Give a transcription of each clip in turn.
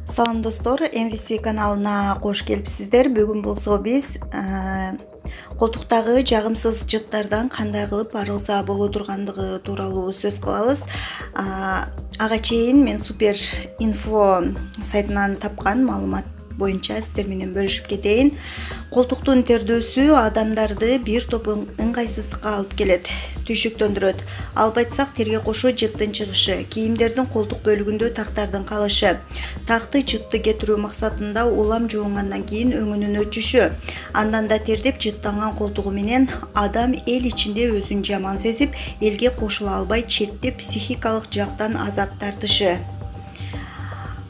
Салам достор, MVC каналына кош келипсиздер. Бүгүн болсо биз колтуктагы жагымсыз жыттардан кандай кылып арылса боло тургандыгы тууралуу сөз кылабыз. Ага чейин мен Супер Инфо сайтынан тапкан маалымат боюнча сиздер менен бөлүшүп кетейин. Колтуктун тердөөсү адамдарды бир топ ыңгайсыздыкка алып келет, түйшүктөндүрөт. Алып айтсак, терге кошо жыттын чыгышы, кийимдердин колтук бөлүгүндө тактардын калышы, такты жытты кетирүү максатында улам жуунгандан кийин өңүнүн өчүшү, андан да тердеп жыттанган колтугу менен адам эл ичинде өзүн жаман сезип, элге кошула албай четтеп психикалык жактан азап тартышы.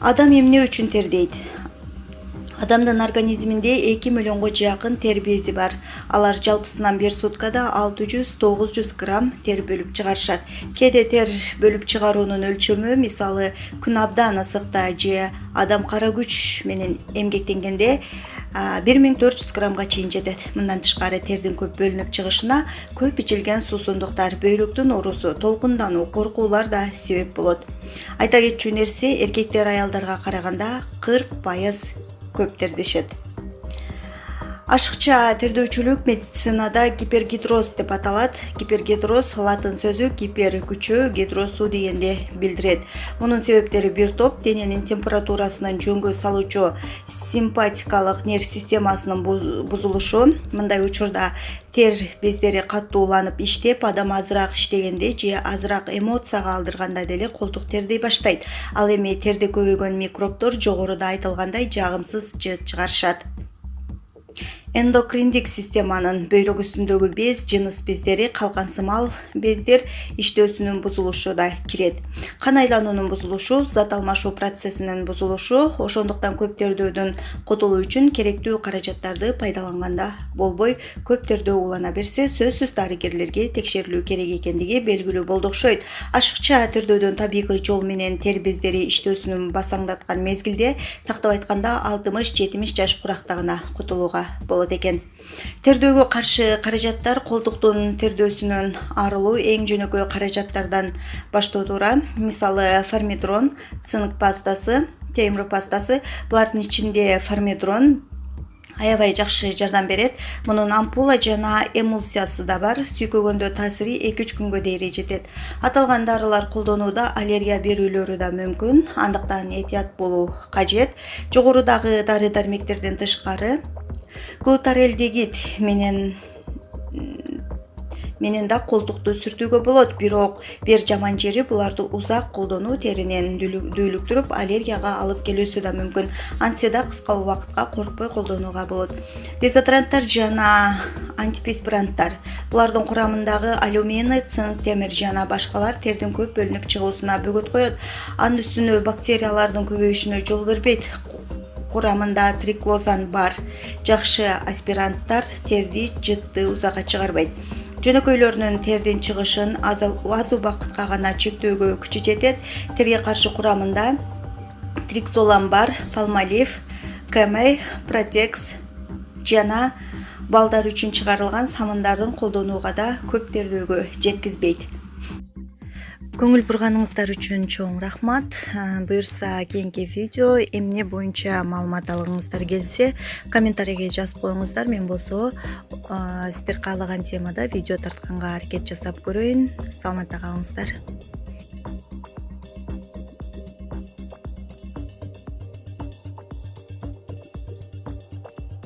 Адам эмне үчүн тердейт? Адамдын организминде 2 миллионго жакын тер бези бар. Алар жалпысынан бир суткада 600-900 грамм тер бөлүп чыгарышат. Кээде тер бөлүп чыгаруунун өлчөмү, мисалы, күн абдан ысыкта же адам кара күч менен эмгектенгенде 1400 граммга чейин жетет. Мындан тышкары тердин көп бөлүнүп чыгышына көп ичилген суусундуктар, бөйрөктүн оорусу, толкундануу, коркуулар да себеп болот. Айта кетчү нерсе, эркектер аялдарга караганда 40% көп тердешет. Ашыкча тердөөчүлүк медицинада гипергидроз деп аталат. Гипергидроз латын сөзү гипер күчөө, гидросу дегенди билдирет. Мунун себептери бир топ: дененин температурасынын жөнгө салуучу симпатикалык нерв системасынын бузулушу. Мындай учурда тер бездери каттууланып иштеп, адам азыраак иштегенде же азыраак эмоцияга алдырганда деле колтук тердей баштайт. Ал эми терде көбөйгөн микробдор жогоруда айтылгандай жагымсыз жыт чыгарышат. Эндокриндик системанын бөйрөк үстүндөгү без, жыныс бездери, калкансымал бездер иштөөсүнүн бузулушу да кирет. Кан айлануунун бузулушу, зат алмашуу процессинин бузулушу, ошондуктан көп тердөөдөн кутулуу үчүн керектүү каражаттарды пайдаланганда болбой, көп тердөө улана берсе, сөзсүз дарыгерлерге текшерилүү керек экендиги белгилүү болду окшойт. Ашыкча тердөөдөн табигый жол менен тер бездери иштөөсүнүн басаңдаткан мезгилде, тактап айтканда 60-70 жаш курактагына кутулууга болот экен. Тердөөгө каршы каражаттар колтуктун тердөөсүнөн арылуу эң жөнөкөй каражаттардан баштоо туура. Мисалы, формидрон, цинк пастасы, темир пастасы. Булардын ичинде формидрон аябай жакшы жардам берет. Мунун ампула жана эмулсиясы да бар. Сүйкөгөндө таасири 2-3 күнгө дейин жетет. Аталган дарылар колдонууда аллергия берүүлөрү да мүмкүн. Андыктан этият болуу кажет. Жогорудагы дары-дармектерден тышкары глутаральдегид менен да колтукту сүртүүгө болот, бирок бир жаман жери буларды узак колдонуу теринин дүүлүктүрүп, аллергияга алып келүүсү да мүмкүн. Антсе да кыска убакытка коркпой колдонууга болот. Дезодоранттар жана антиперспиранттар. Булардын курамындагы алюминий, цинк, темир жана башкалар тердин көп бөлүнүп чыгуусуна бөгөт коет. Анын үстүнө бактериялардын көбөйүшүнө жол бербейт. Курамында триклозан бар. Жакшы аспиранттар терди жытты узакка чыгарбайт. Жөнөкөйлөрүнүн тердин чыгышын аз убакытка гана чектөөгө күчү жетет. Терге каршы курамында триксолан бар, палмолив, кемей, протекс жана балдар үчүн чыгарылган самындардын колдонууга да көп тердөөгө жеткизбейт. Көңүл бурганыңыздар үчүн чоң рахмат. Буюрса кийинки видео эмне боюнча маалымат алгыңыздар келсе, комментарийге жазып коюңуздар. Мен болсо сиздер каалаган темада видео тартканга аракет жасап көрөйүн. Саламатта калыңыздар.